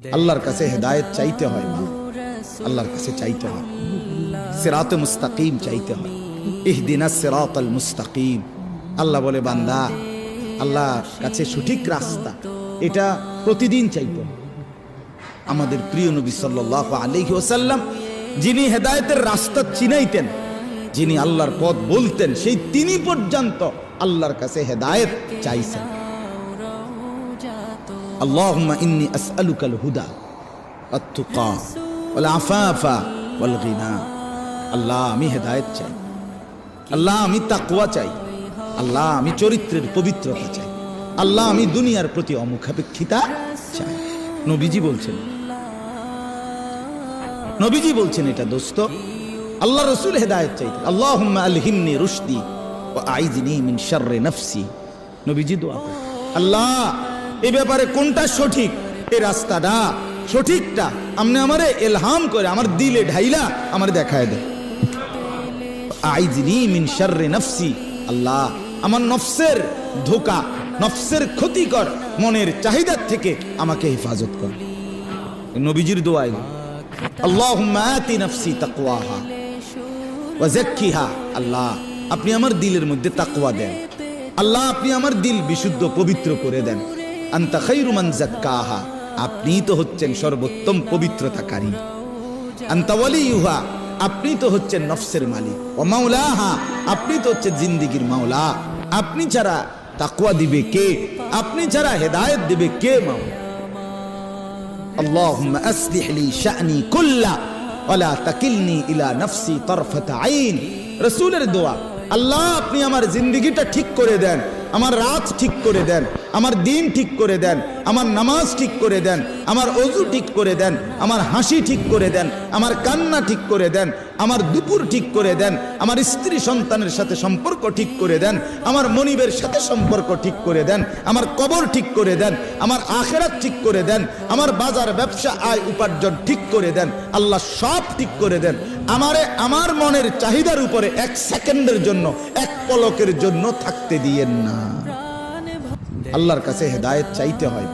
আল্লাহর কাছে হেদায়েত চাইতে হয়, আল্লাহর কাছে চাইতে হয়, সিরাতে মুস্তাকিম চাইতে হয়। ইহদিনাস সিরাতাল মুস্তাকিম। আল্লাহ বলে বান্দা, আল্লাহর কাছে সঠিক রাস্তা এটা প্রতিদিন চাইতে হয়। আমাদের প্রিয় নবী সাল্লাল্লাহু আলাইহি ওয়াসাল্লাম যিনি হেদায়েতের রাস্তা চিনাইতেন, যিনি আল্লাহর পথ বলতেন, সেই তিনি পর্যন্ত আল্লাহর কাছে হেদায়েত চাইছেন। আল্লাহুম্মা ইন্নী আসআলুকাল হুদা ওয়াত তুকা ওয়াল আফাফা ওয়াল গিনা। আল্লাহ আমি হেদায়েত চাই, আল্লাহ আমি তাকওয়া চাই, আল্লাহ আমি চরিত্রের পবিত্রতা চাই, আল্লাহ আমি দুনিয়ার প্রতি অমুখাপেক্ষিতা চাই। নবীজি বলছেন, নবীজি বলছেন এটা দোস্ত। আল্লাহ রাসূল হেদায়েত চাইতেন। আল্লাহুম্মা আলহিমনি রুশদি ওয়া আইযনি মিন শাররি নাফসি। নবীজি দোয়া করেন, আল্লাহ এই ব্যাপারে কোনটা সঠিক, এই রাস্তাটা সঠিকটা আপনি আমারে ইলহাম করে আমার দিলে ঢাইলা আমার দেখায় দেন। আইযনি মিন শাররি নাফসি। আল্লাহ আমার নফসের ধোঁকা, নফসের ক্ষতিকর মনের চাহিদার থেকে আমাকে হেফাজত কর। নবীজির দোয়া। আল্লাহুম্মা আতি নাফসি তাকওয়াহা ওয়া যাক্কিহা। আল্লাহ আপনি আমার দিলের মধ্যে তাকওয়া দেন, আল্লাহ আপনি আমার দিল বিশুদ্ধ পবিত্র করে দেন। আনতা খায়রু মান যাক্কাহা। আপনি তো হচ্ছেন সর্বোত্তম পবিত্রতাকারী। আনতা ওয়ালিয়ুহা। আপনি তো হচ্ছেন নফসের মালিক। ওয়া মাওলাহা। আপনি তো হচ্ছেন জিন্দেগীর মাওলা। আপনি ছাড়া তাকওয়া দিবে কে? আপনি ছাড়া হেদায়েত দিবে কে? মাওলা। আল্লাহুম্মা আসলিহ লি শা'নি কুল্লা ওয়া লা তাকিলনি ইলা নাফসি তারফাতা আইন। রাসূলের দোয়া। আল্লাহ আপনি আমার জিন্দেগিটা ঠিক করে দেন, আমার রাত ঠিক করে দেন, আমার দিন ঠিক করে দেন, আমার নামাজ ঠিক করে দেন, আমার ওযু ঠিক করে দেন, আমার হাসি ঠিক করে দেন, আমার কান্না ঠিক করে দেন, আমার দুপুর ঠিক করে দেন, আমার স্ত্রী সন্তানের সাথে সম্পর্ক ঠিক করে দেন, আমার মনিবের সাথে সম্পর্ক ঠিক করে দেন, আমার কবর ঠিক করে দেন, আমার আখিরাত ঠিক করে দেন, আমার বাজার ব্যবসা আয় উপার্জন ঠিক করে দেন। আল্লাহ সব ঠিক করে দেন। আমারে আমার মনের চাহিদার উপরে এক সেকেন্ডের জন্য, এক পলকের জন্য থাকতে দিয়েন না। আল্লাহর কাছে হেদায়েত চাইতে হয়,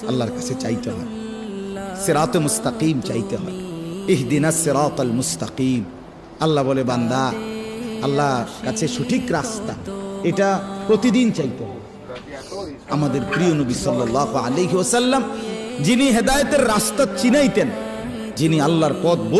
আল্লাহর কাছে চাইতে হয়, সিরাতে মুস্তাকিম চাইতে হয়। ইহদিনাস সিরাতাল মুস্তাকিম। আল্লাহ বলে বান্দা, আল্লাহর কাছে সঠিক রাস্তা এটা প্রতিদিন চাইতে হয়। আমাদের প্রিয় নবী সাল্লাল্লাহু আলাইহি ওয়াসাল্লাম যিনি হেদায়েতের রাস্তা চিনাইতেন, যিনি আল্লাহর পথ বলতেন,